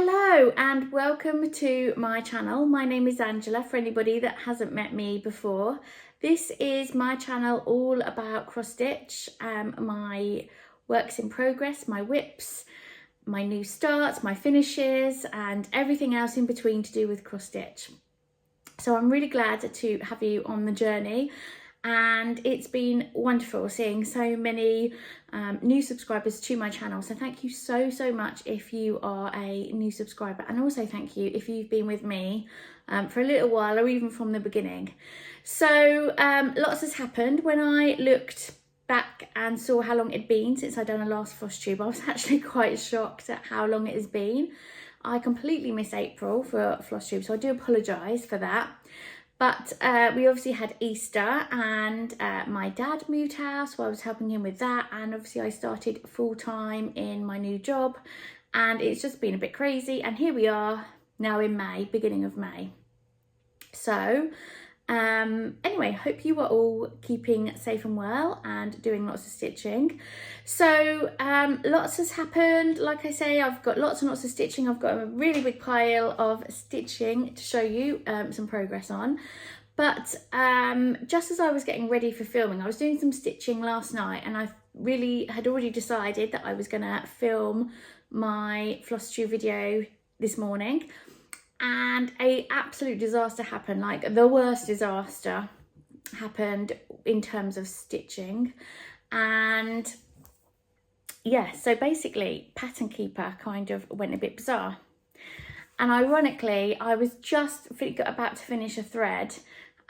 Hello and welcome to my channel. My name is Angela, for anybody that hasn't met me before. This is my channel all about cross stitch, my works in progress, my whips, my new starts, my finishes and everything else in between to do with cross stitch. So I'm really glad to have you on the journey, and it's been wonderful seeing so many new subscribers to my channel. So thank you so much if you are a new subscriber, and also thank you if you've been with me for a little while or even from the beginning. So lots has happened. When I looked back and saw how long it had been since I'd done a last Flosstube, I was actually quite shocked at how long it has been. I completely missed April for Flosstube, so I do apologise for that. But we obviously had Easter, and my dad moved house, so I was helping him with that. And obviously I started full-time in my new job, and it's just been a bit crazy. And here we are now in May, beginning of May. So anyway, hope you are all keeping safe and well and doing lots of stitching. So lots has happened. Like I say, I've got lots and lots of stitching. I've got a really big pile of stitching to show you some progress on. But just as I was getting ready for filming, I was doing some stitching last night, and I really had already decided that I was going to film my Flosstube video this morning. And an absolute disaster happened, like the worst disaster happened in terms of stitching. And yeah, so basically Pattern Keeper kind of went a bit bizarre. And ironically, I was just about to finish a thread,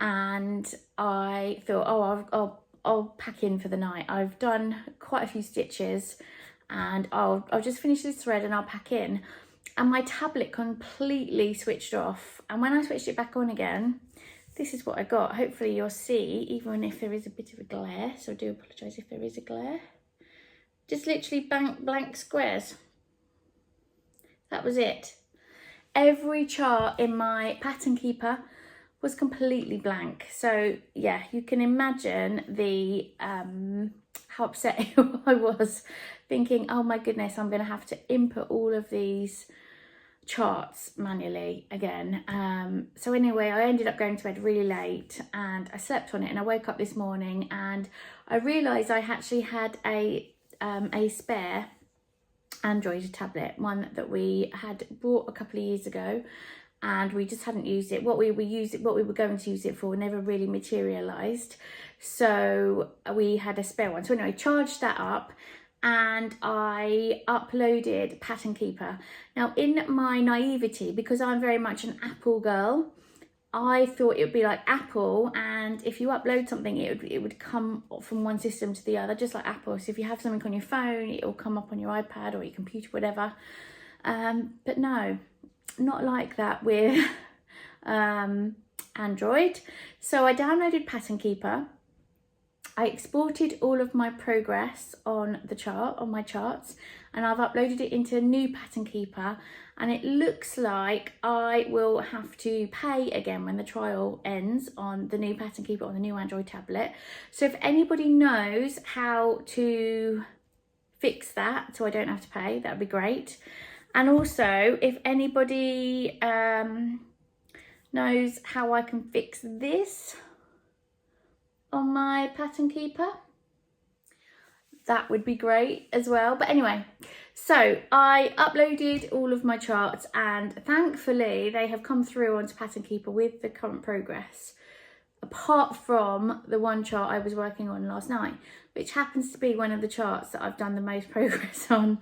and I thought, oh, I'll pack in for the night. I've done quite a few stitches, and I'll just finish this thread and I'll pack in. And my tablet completely switched off, and when I switched it back on again, this is what I got. Hopefully you'll see, even if there is a bit of a glare, so I do apologise if there is a glare. Just literally blank squares. That was it. Every chart in my Pattern Keeper was completely blank. So yeah, you can imagine the how upset I was, thinking, oh my goodness, I'm going to have to input all of these charts manually again. So anyway, I ended up going to bed really late, and I slept on it, and I woke up this morning and I realised I actually had a spare Android tablet, one that we had bought a couple of years ago, and we just hadn't used it. What we were going to use it for never really materialised, so we had a spare one. So anyway, charged that up, and I uploaded Pattern Keeper. Now, in my naivety, because I'm very much an Apple girl, I thought it would be like Apple, and if you upload something, it would come from one system to the other, just like Apple. So if you have something on your phone, it will come up on your iPad or your computer, whatever. But no, not like that with Android. So I downloaded Pattern Keeper. I exported all of my progress on my charts, and I've uploaded it into a new Pattern Keeper, and it looks like I will have to pay again when the trial ends on the new Pattern Keeper on the new Android tablet. So if anybody knows how to fix that so I don't have to pay, that would be great. And also, if anybody knows how I can fix this on my Pattern Keeper, that would be great as well. But anyway, so I uploaded all of my charts, and thankfully they have come through onto Pattern Keeper with the current progress, apart from the one chart I was working on last night, which happens to be one of the charts that I've done the most progress on.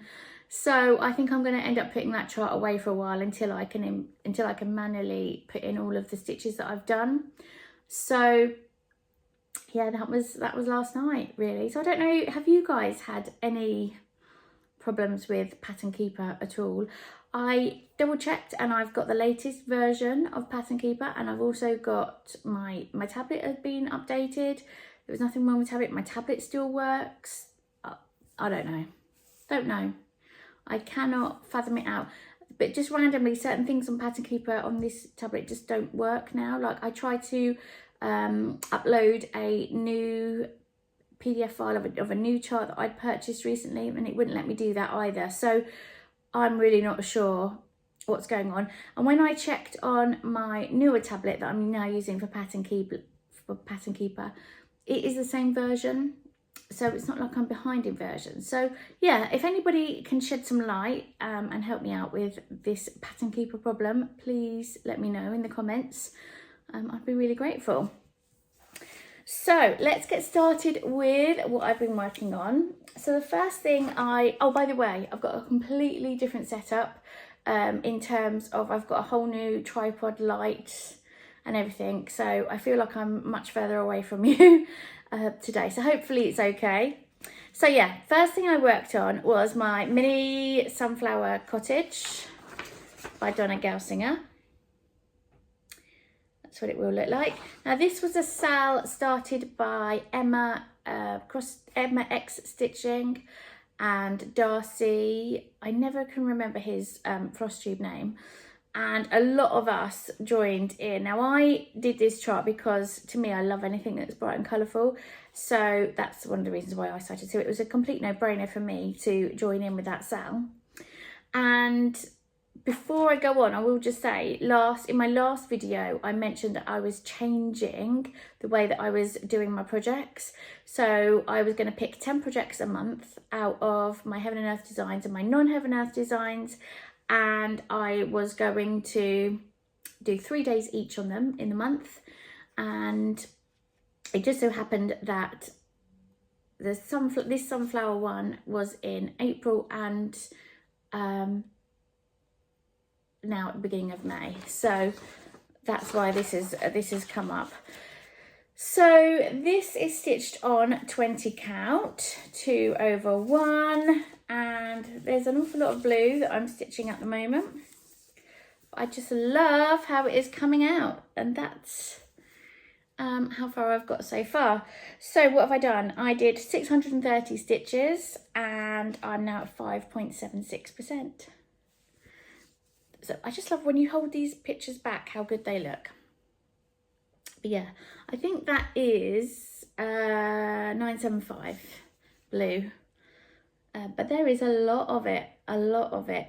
So I think I'm going to end up putting that chart away for a while until I can manually put in all of the stitches that I've done. So yeah, that was last night, really. So I don't know, have you guys had any problems with Pattern Keeper at all? I double checked, and I've got the latest version of Pattern Keeper, and I've also got my tablet has been updated. There was nothing wrong with tablet. My tablet still works. I don't know. I cannot fathom it out. But just randomly, certain things on Pattern Keeper on this tablet just don't work now. Like, I tried to upload a new PDF file of a new chart that I'd purchased recently, and it wouldn't let me do that either. So I'm really not sure what's going on. And when I checked on my newer tablet that I'm now using for Pattern Keeper, it is the same version. So it's not like I'm behind in versions. So yeah, if anybody can shed some light and help me out with this Pattern Keeper problem, please let me know in the comments. I'd be really grateful. So let's get started with what I've been working on. So the first thing oh, by the way, I've got a completely different setup in terms of I've got a whole new tripod light and everything. So I feel like I'm much further away from you today. So hopefully it's okay. So yeah, first thing I worked on was my mini sunflower cottage by Donna Gelsinger. That's what it will look like. Now this was a sale started by Emma X Stitching and Darcy. I never can remember his Flosstube name. And a lot of us joined in. Now I did this chart because to me I love anything that's bright and colourful. So that's one of the reasons why I started. So it was a complete no-brainer for me to join in with that sale. And before I go on, I will just say, in my last video, I mentioned that I was changing the way that I was doing my projects. So I was going to pick 10 projects a month out of my Heaven and Earth designs and my non-Heaven and Earth designs. And I was going to do 3 days each on them in the month. And it just so happened that this sunflower one was in April and now at the beginning of May, so that's why this has come up. So this is stitched on 20 count, 2 over 1, and there's an awful lot of blue that I'm stitching at the moment. I just love how it is coming out, and that's how far I've got so far. So what have I done? I did 630 stitches and I'm now at 5.76%. So I just love when you hold these pictures back, how good they look. But yeah, I think that is 975 blue. But there is a lot of it.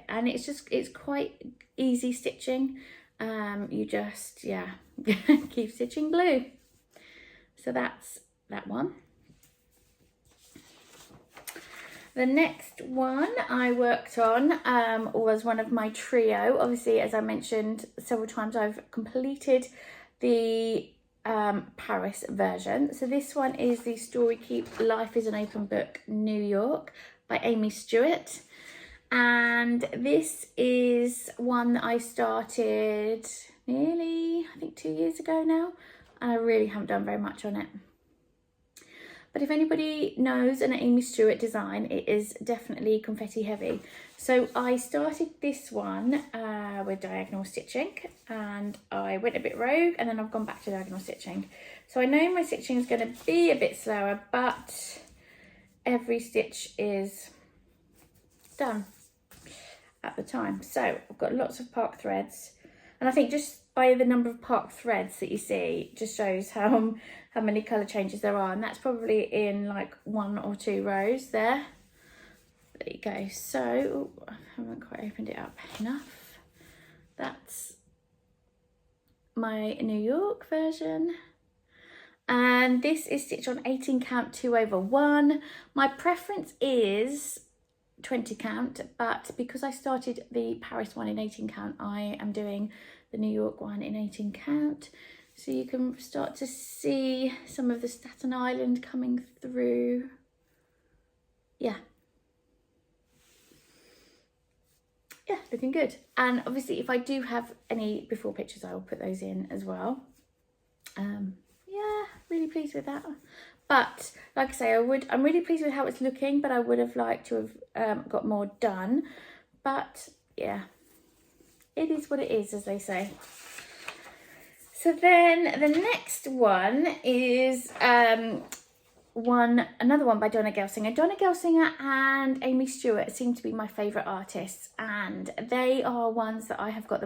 And it's quite easy stitching. You just, yeah, keep stitching blue. So that's that one. The next one I worked on was one of my trio. Obviously, as I mentioned several times, I've completed the Paris version. So this one is the Story Keep Life is an Open Book New York by Amy Stewart. And this is one that I started nearly, I think 2 years ago now. And I really haven't done very much on it. But if anybody knows an Amy Stewart design, it is definitely confetti heavy. So I started this one with diagonal stitching and I went a bit rogue and then I've gone back to diagonal stitching. So I know my stitching is going to be a bit slower, but every stitch is done at the time. So I've got lots of park threads, and I think just by the number of park threads that you see just shows how many colour changes there are, and that's probably in like 1 or 2 rows there. There you go. So I haven't quite opened it up enough. That's my New York version. And this is stitched on 18 count 2 over 1. My preference is 20 count, but because I started the Paris one in 18 count, I am doing the New York one in 18 count. So you can start to see some of the Staten Island coming through. Yeah. Yeah, looking good. And obviously if I do have any before pictures, I will put those in as well. Yeah, really pleased with that. But like I say, I'm really pleased with how it's looking, but I would have liked to have got more done. But yeah, it is what it is, as they say. So then the next one is another one by Donna Gelsinger. Donna Gelsinger and Amy Stewart seem to be my favourite artists, and they are ones that I have got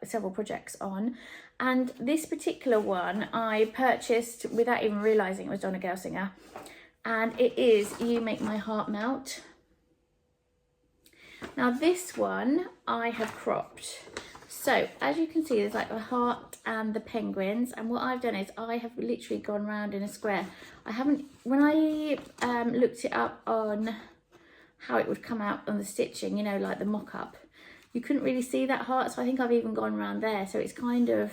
several projects on. And this particular one I purchased without even realising it was Donna Gelsinger, and it is You Make My Heart Melt Now this one I have cropped. So as you can see, there's like the heart and the penguins, and what I've done is I have literally gone round in a square. I haven't, when I looked it up on how it would come out on the stitching, you know, like the mock-up, you couldn't really see that heart, so I think I've even gone around there. So it's kind of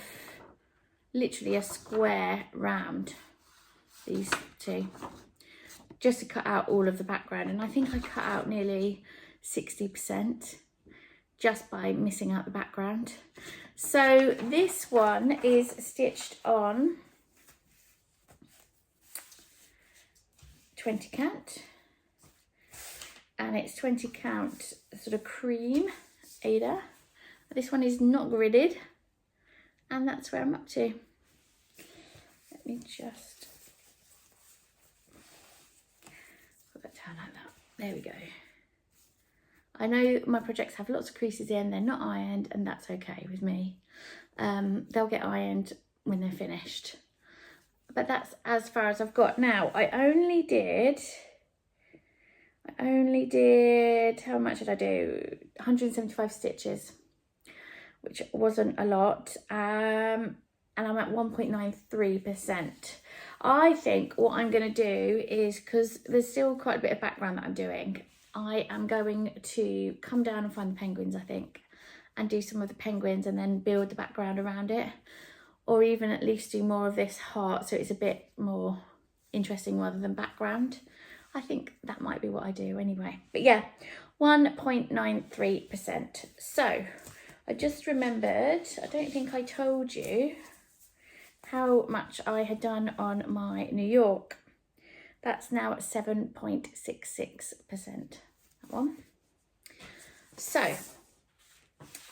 literally a square round, these two, just to cut out all of the background. And I think I cut out nearly 60% just by missing out the background. So this one is stitched on 20 count, and it's 20 count sort of cream Ada. This one is not gridded, and that's where I'm up to. Let me just put that down like that. There we go. I know my projects have lots of creases in, they're not ironed, and that's okay with me. They'll get ironed when they're finished. But that's as far as I've got. Now, I only did, how much did I do? 175 stitches, which wasn't a lot. And I'm at 1.93%. I think what I'm going to do is, because there's still quite a bit of background that I'm doing, I am going to come down and find the penguins, I think, and do some of the penguins and then build the background around it, or even at least do more of this heart so it's a bit more interesting rather than background. I think that might be what I do anyway. But yeah, 1.93%. So I just remembered, I don't think I told you how much I had done on my New York. That's now at 7.66%, that one. So,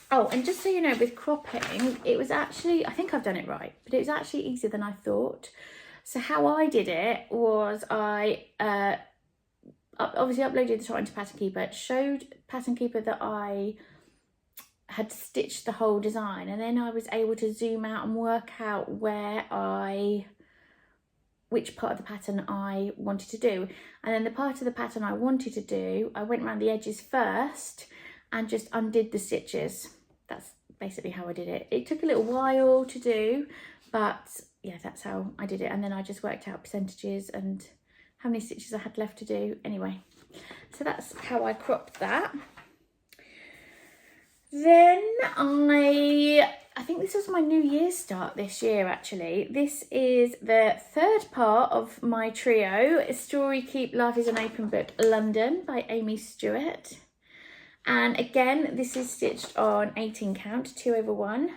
oh, and just so you know, with cropping, it was actually, I think I've done it right, but it was actually easier than I thought. So how I did it was I obviously uploaded the shot into Pattern Keeper, showed Pattern Keeper that I had stitched the whole design, and then I was able to zoom out and work out which part of the pattern I wanted to do. And then the part of the pattern I wanted to do, I went around the edges first and just undid the stitches. That's basically how I did it. It took a little while to do, but yeah, that's how I did it. And then I just worked out percentages and how many stitches I had left to do. Anyway, so that's how I cropped that. Then I think this was my New Year's start this year, actually. This is the third part of my trio, Story Keep Life is an Open Book London by Amy Stewart. And again, this is stitched on 18 count, 2/1.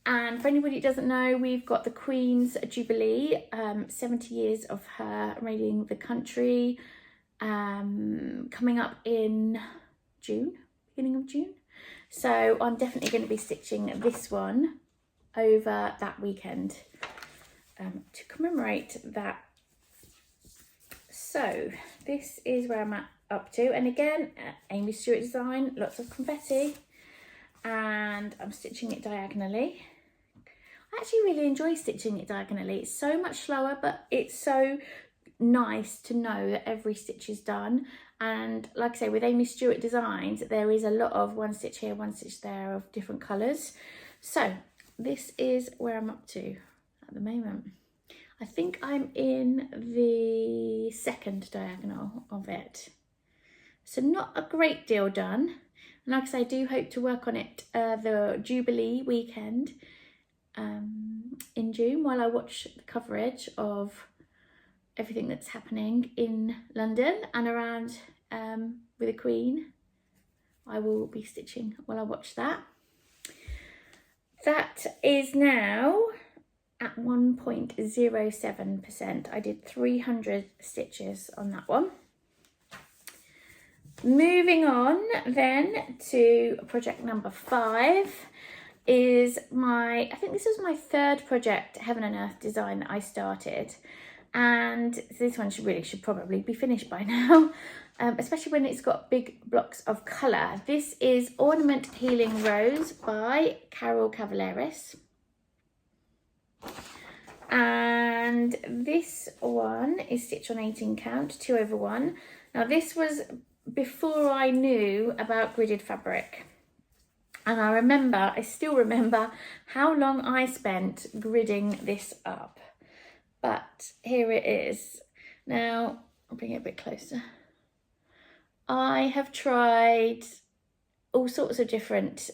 And for anybody who doesn't know, we've got the Queen's Jubilee, 70 years of her raiding the country, coming up in June, beginning of June. So I'm definitely going to be stitching this one over that weekend to commemorate that. So this is where I'm up to. And again, Amy Stewart design, lots of confetti. And I'm stitching it diagonally. I actually really enjoy stitching it diagonally. It's so much slower, but it's so nice to know that every stitch is done. And like I say, with Amy Stewart designs, there is a lot of one stitch here, one stitch there of different colours. So this is where I'm up to at the moment. I think I'm in the second diagonal of it. So not a great deal done. And like I say, I do hope to work on it the Jubilee weekend in June, while I watch the coverage of everything that's happening in London and around with the Queen. I will be stitching while I watch that. That is now at 1.07%. I did 300 stitches on that one. Moving on then to project number 5 is I think this was my third project, Heaven and Earth design that I started. And this one should probably be finished by now, especially when it's got big blocks of colour. This is Ornament Healing Rose by Carol Cavaleris. And this one is stitched on 18 count, 2/1. Now this was before I knew about gridded fabric. And I still remember how long I spent gridding this up. But here it is. Now, I'll bring it a bit closer. I have tried all sorts of different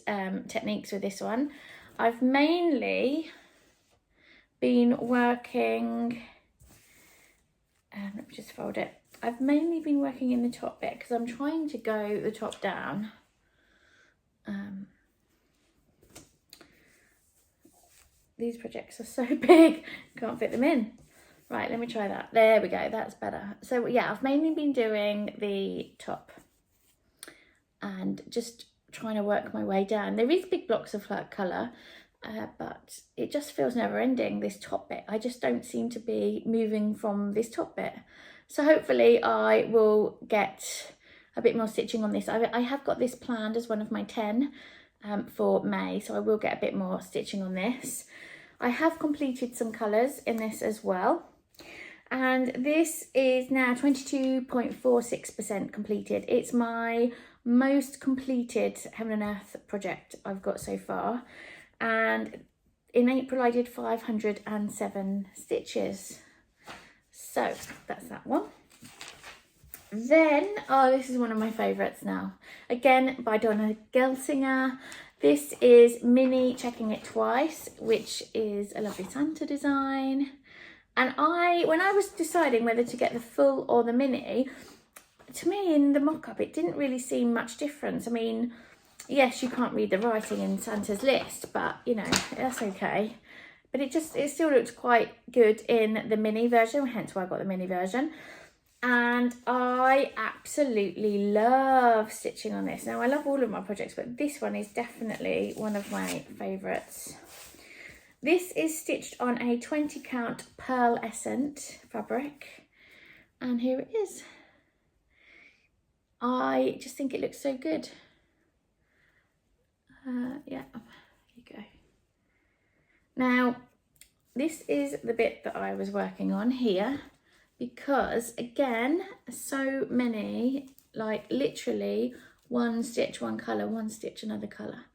techniques with this one. I've mainly been working, let me just fold it. I've mainly been working in the top bit because I'm trying to go the top down. These projects are so big, can't fit them in. Right, let me try that. There we go, that's better. So yeah, I've mainly been doing the top and just trying to work my way down. There is big blocks of colour, but it just feels never ending, this top bit. I just don't seem to be moving from this top bit. So hopefully I will get a bit more stitching on this. I have got this planned as one of my 10 for May, so I will get a bit more stitching on this. I have completed some colours in this as well. And this is now 22.46% completed. It's my most completed Heaven and Earth project I've got so far. And in April I did 507 stitches. So that's that one. Then, oh, this is one of my favourites now. Again, by Donna Gelsinger. This is Mini Checking It Twice, which is a lovely Santa design. And when I was deciding whether to get the full or the mini, to me in the mock-up, it didn't really seem much difference. I mean, yes, you can't read the writing in Santa's list, but you know, that's okay. But it still looked quite good in the mini version, hence why I got the mini version. And I absolutely love stitching on this. Now, I love all of my projects, but this one is definitely one of my favourites. This is stitched on a 20 count Pearl Essence fabric. And here it is. I just think it looks so good. Yeah, there you go. Now, this is the bit that I was working on here. Because again, so many, like literally one stitch, one colour, one stitch, another colour.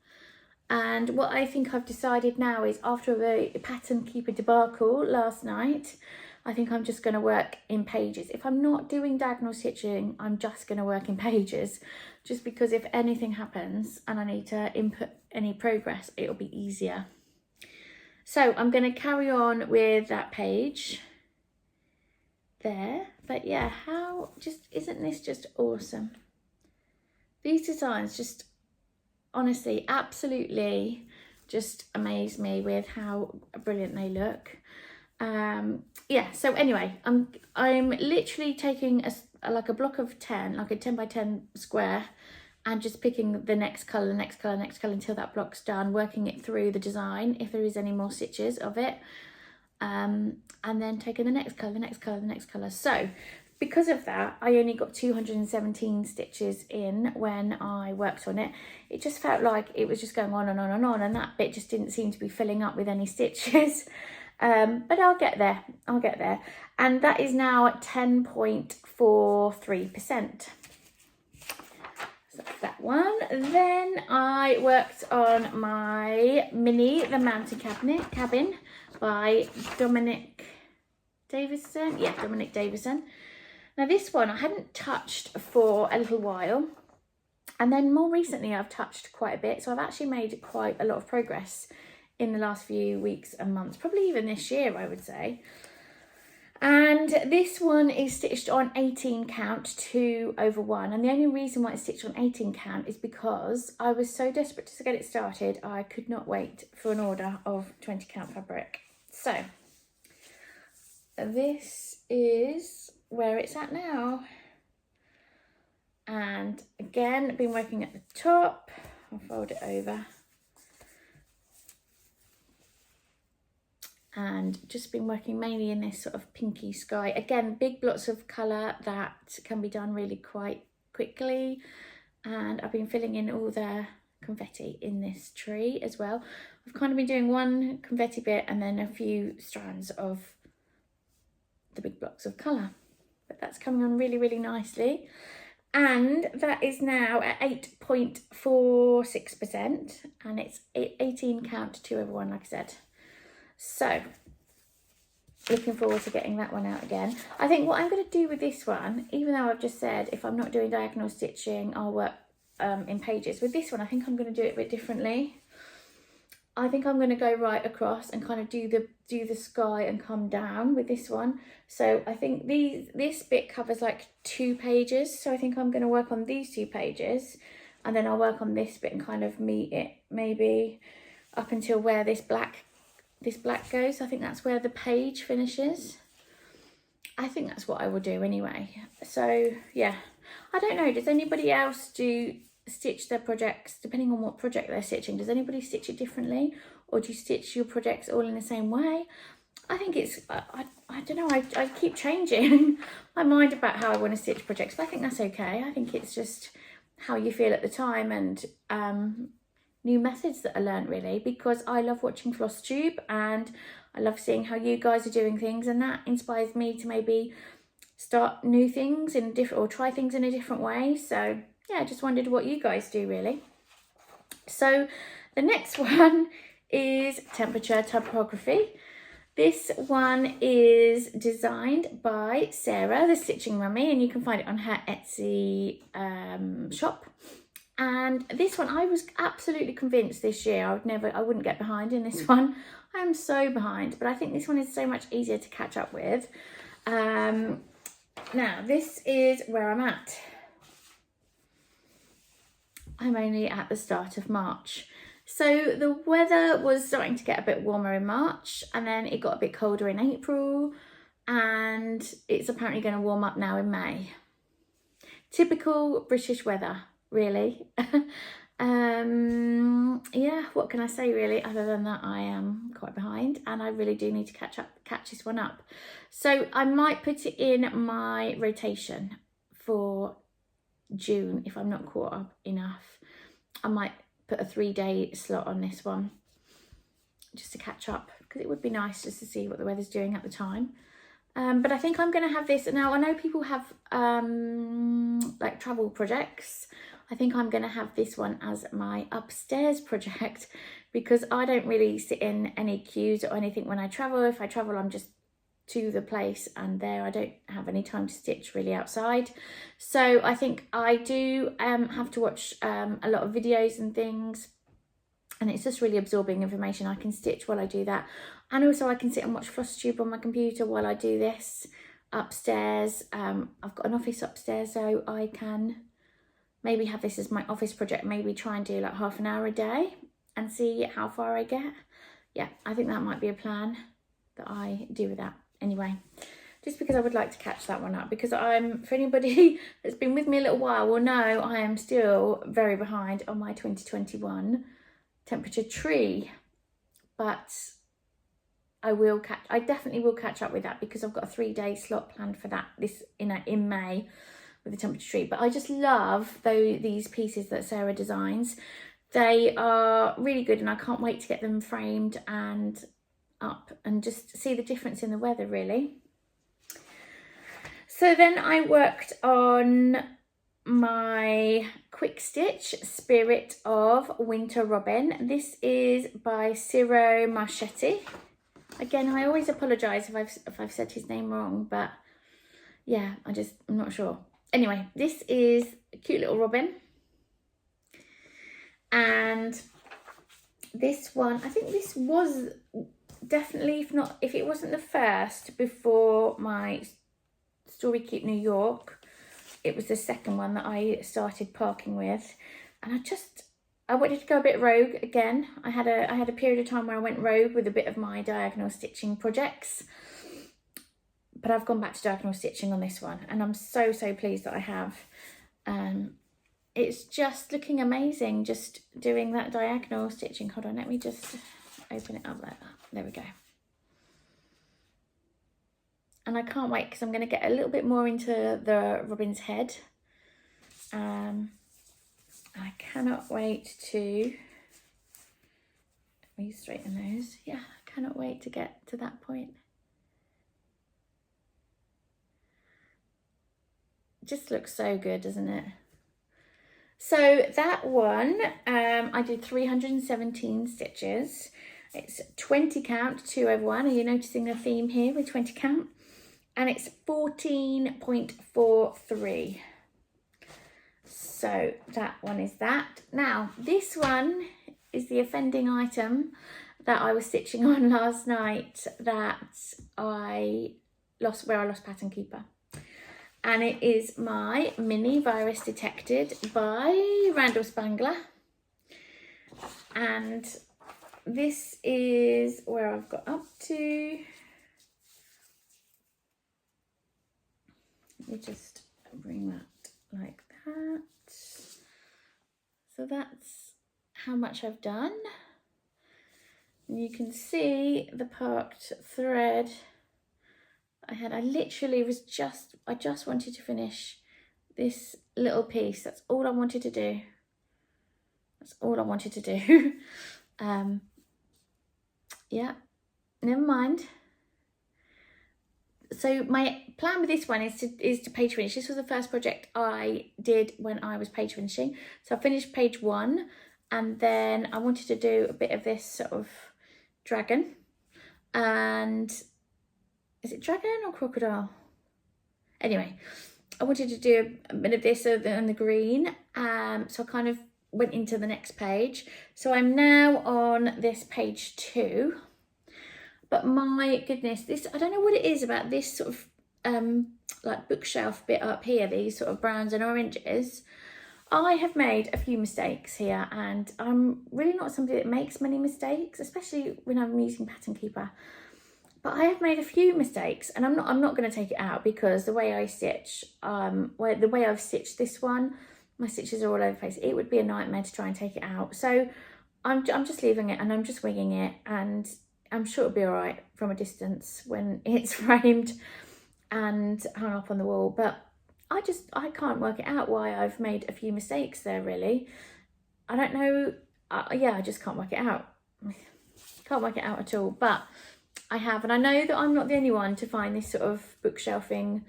And what I think I've decided now is after the pattern keeper debacle last night, I think I'm just going to work in pages. If I'm not doing diagonal stitching, I'm just going to work in pages. Just because if anything happens and I need to input any progress, it'll be easier. So I'm going to carry on with that page there. But yeah, isn't this just awesome? These designs just honestly absolutely just amaze me with how brilliant they look. Yeah, so anyway, I'm literally taking like a block of 10, like a 10 by 10 square, and just picking the next colour, next colour, next colour until that block's done, working it through the design if there is any more stitches of it. And then taking the next colour, the next colour, the next colour. So because of that, I only got 217 stitches in when I worked on it. It just felt like it was just going on and on and on, and that bit just didn't seem to be filling up with any stitches. But I'll get there, And that is now at 10.43%. So that's that one. Then I worked on my mini, The Mountain Cabin by Dominic Davison. Yeah, Dominic Davison. Now this one I hadn't touched for a little while, and then more recently I've touched quite a bit, so I've actually made quite a lot of progress in the last few weeks and months, probably even this year I would say. And this one is stitched on 18 count 2/1, and the only reason why it's stitched on 18 count is because I was so desperate to get it started, I could not wait for an order of 20 count fabric. So this is where it's at now. And again, been working at the top. I'll fold it over. And just been working mainly in this sort of pinky sky. Again, big blocks of colour that can be done really quite quickly. And I've been filling in all the confetti in this tree as well. I've kind of been doing one confetti bit and then a few strands of the big blocks of colour. But that's coming on really, really nicely. and that is now at 8.46%, and it's 18 count to everyone, like I said. So looking forward to getting that one out again. I think what I'm going to do with this one, even though I've just said if I'm not doing diagonal stitching I'll work in pages, with this one I think I'm going to do it a bit differently. I think I'm going to go right across and kind of do the sky and come down with this one. So I think this bit covers like 2 pages, so I think I'm going to work on these 2 pages, and then I'll work on this bit and kind of meet it maybe up until where this black goes. I think that's where the page finishes. I think that's what I will do anyway. So yeah, I don't know, does anybody else stitch their projects depending on what project they're stitching? Does anybody stitch it differently, or do you stitch your projects all in the same way? I think it's I don't know, I keep changing my mind about how I want to stitch projects, but I think that's okay. I think it's just how you feel at the time, and new methods that I learned, really, because I love watching Flosstube and I love seeing how you guys are doing things, and that inspires me to maybe start new things in or try things in a different way. So yeah, I just wondered what you guys do, really. So the next one is temperature typography. This one is designed by Sarah, the Stitching Mummy, and you can find it on her Etsy shop. And this one, I was absolutely convinced this year I wouldn't get behind in this one. I am so behind, but I think this one is so much easier to catch up with. Now, this is where I'm at. I'm only at the start of March. So the weather was starting to get a bit warmer in March, and then it got a bit colder in April, and it's apparently going to warm up now in May. Typical British weather, really. Yeah, what can I say, really, other than that I am quite behind and I really do need to catch this one up. So I might put it in my rotation for June if I'm not caught up enough. I might put a 3-day slot on this one just to catch up, because it would be nice just to see what the weather's doing at the time. But I think I'm going to have this. Now, I know people have like travel projects. I think I'm going to have this one as my upstairs project, because I don't really sit in any queues or anything when I travel. If I travel, I'm just to the place and there. I don't have any time to stitch really outside. So I think I do have to watch a lot of videos and things, and it's just really absorbing information. I can stitch while I do that, and also I can sit and watch Flosstube on my computer while I do this upstairs. I've got an office upstairs, so I can maybe have this as my office project, maybe try and do like half an hour a day and see how far I get. Yeah, I think that might be a plan that I do with that. Anyway, just because I would like to catch that one up, because for anybody that's been with me a little while will know I am still very behind on my 2021 temperature tree, but I definitely will catch up with that, because I've got a 3-day slot planned for that in May with the temperature tree. But I just love these pieces that Sarah designs. They are really good, and I can't wait to get them framed and up and just see the difference in the weather, really. So then I worked on my quick stitch Spirit of Winter Robin. This is by Ciro Marchetti. Again, I always apologise if I've said his name wrong, but yeah, I'm not sure. Anyway, this is a cute little robin, and this one, I think this was definitely, if it wasn't the first before my Story Cute New York, it was the second one that I started parking with. And I wanted to go a bit rogue again. I had a period of time where I went rogue with a bit of my diagonal stitching projects, but I've gone back to diagonal stitching on this one, and I'm so pleased that I have. It's just looking amazing just doing that diagonal stitching. Hold on, let me just open it up like that. There we go. And I can't wait, because I'm going to get a little bit more into the robin's head. I cannot wait to straighten those. Yeah, I cannot wait to get to that point. just looks so good, doesn't it? So that one, I did 317 stitches. It's 20 count, 2 over 1. Are you noticing a theme here with 20 count? And it's 14.43. So that one is that. Now, this one is the offending item that I was stitching on last night that I lost, where I lost Pattern Keeper. And it is my mini virus detected by Randall Spangler. And this is where I've got up to. Let me just bring that like that. So that's how much I've done. And you can see the parked thread I literally was I just wanted to finish this little piece. That's all I wanted to do. That's all I wanted to do. Yeah, never mind. So my plan with this one is to page finish. This was the first project I did when I was page finishing. So I finished page 1, and then I wanted to do a bit of this sort of dragon. And is it dragon or crocodile? Anyway, I wanted to do a bit of this on the green. So I kind of went into the next page. So I'm now on this page 2. But my goodness, this, I don't know what it is about this sort of like bookshelf bit up here, these sort of browns and oranges. I have made a few mistakes here, and I'm really not somebody that makes many mistakes, especially when I'm using Pattern Keeper. But I have made a few mistakes, and I'm not going to take it out, because the way I stitch, the way I've stitched this one, my stitches are all over the place. It would be a nightmare to try and take it out. So I'm just leaving it, and I'm just winging it, and I'm sure it'll be all right from a distance when it's framed and hung up on the wall. But I can't work it out why I've made a few mistakes there, really. I don't know. Yeah, I just can't work it out. Can't work it out at all. But I have, and I know that I'm not the only one to find this sort of bookshelving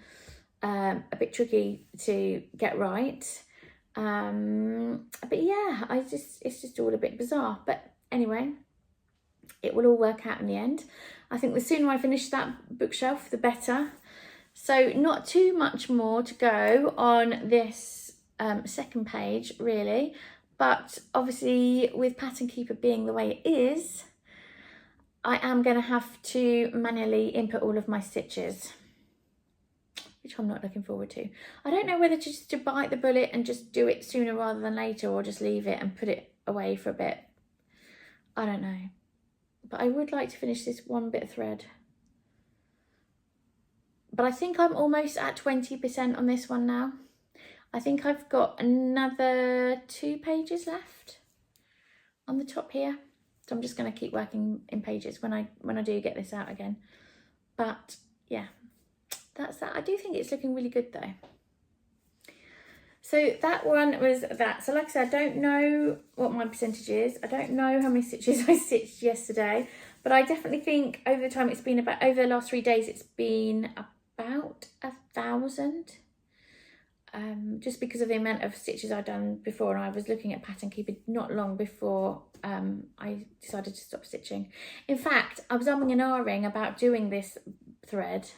a bit tricky to get right. But yeah, it's just all a bit bizarre. But anyway, it will all work out in the end. I think the sooner I finish that bookshelf, the better. So not too much more to go on this second page, really. But obviously, with Pattern Keeper being the way it is, I am going to have to manually input all of my stitches, which I'm not looking forward to. I don't know whether to bite the bullet and just do it sooner rather than later, or just leave it and put it away for a bit. I don't know. But I would like to finish this one bit of thread. But I think I'm almost at 20% on this one now. I think I've got another 2 pages left on the top here. So I'm just going to keep working in pages when I do get this out again. But yeah, that's that. I do think it's looking really good though. So that one was that. So like I said, I don't know what my percentage is. I don't know how many stitches I stitched yesterday, but I definitely think over the time it's been about, over the last 3 days, it's been about 1,000. Just because of the amount of stitches I'd done before, and I was looking at Pattern Keeper not long before I decided to stop stitching. In fact, I was umming and ahhing about doing this thread,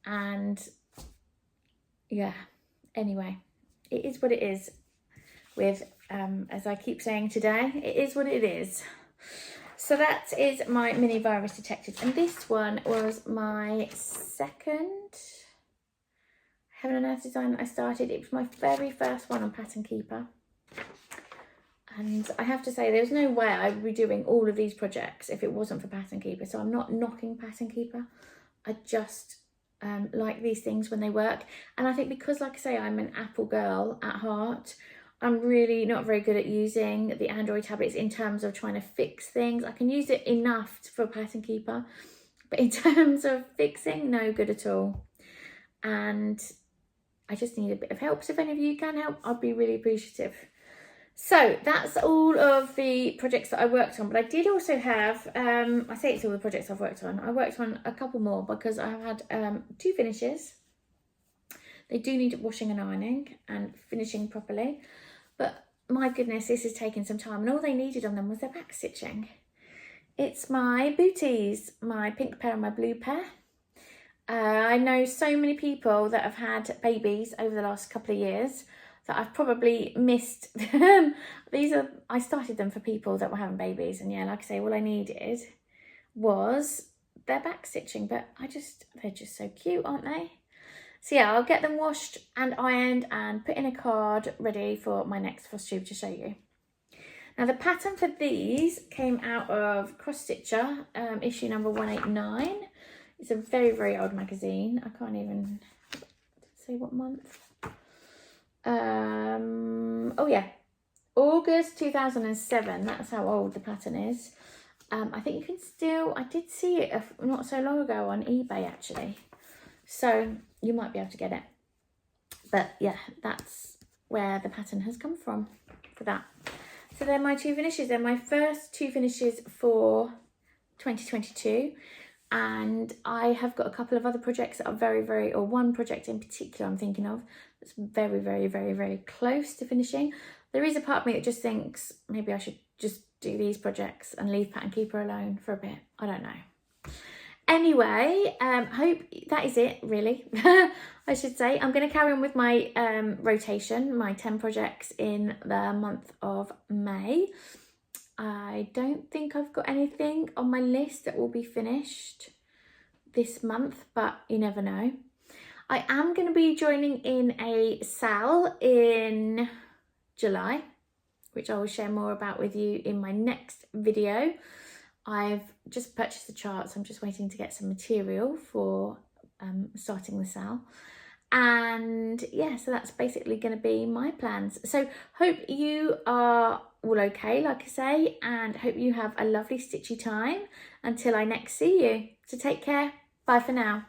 and yeah, anyway, it is what it is with, as I keep saying today, it is what it is. So that is my mini virus detected, and this one was my second Heaven and Earth design that I started. It was my very first one on Pattern Keeper, and I have to say there's no way I would be doing all of these projects if it wasn't for Pattern Keeper. So I'm not knocking Pattern Keeper, I just like these things when they work. And I think because, like I say, I'm an Apple girl at heart, I'm really not very good at using the Android tablets in terms of trying to fix things. I can use it enough for Pattern Keeper, but in terms of fixing, no good at all. And I just need a bit of help. So if any of you can help, I'd be really appreciative. So that's all of the projects that I worked on. But I did also have, I say it's all the projects I've worked on. I worked on a couple more because I have had 2 finishes. They do need washing and ironing and finishing properly. But my goodness, this has taken some time, and all they needed on them was their back stitching. It's my booties, my pink pair and my blue pair. I know so many people that have had babies over the last couple of years that I've probably missed them. I started them for people that were having babies, and yeah, like I say, all I needed was their back stitching, but they're just so cute, aren't they? So yeah, I'll get them washed and ironed and put in a card ready for my next Flosstube to show you. Now the pattern for these came out of Cross Stitcher, issue number 189. It's a very, very old magazine. I can't even say what month. Oh yeah, August 2007. That's how old the pattern is. I think you can still, I did see it not so long ago on eBay actually. So you might be able to get it. But yeah, that's where the pattern has come from for that. So they're my two finishes. They're my first two finishes for 2022. And I have got a couple of other projects that are or one project in particular I'm thinking of that's very, very, very, very close to finishing. There is a part of me that just thinks maybe I should just do these projects and leave Pattern Keeper alone for a bit. I don't know. Anyway, hope that is it really. I should say I'm going to carry on with my rotation, my 10 projects in the month of May. I don't think I've got anything on my list that will be finished this month, but you never know. I am going to be joining in a sale in July, which I will share more about with you in my next video. I've just purchased the charts. I'm just waiting to get some material for starting the sale. And yeah, so that's basically going to be my plans. So hope you are all okay, like I say, and hope you have a lovely stitchy time until I next see you. So take care. Bye for now.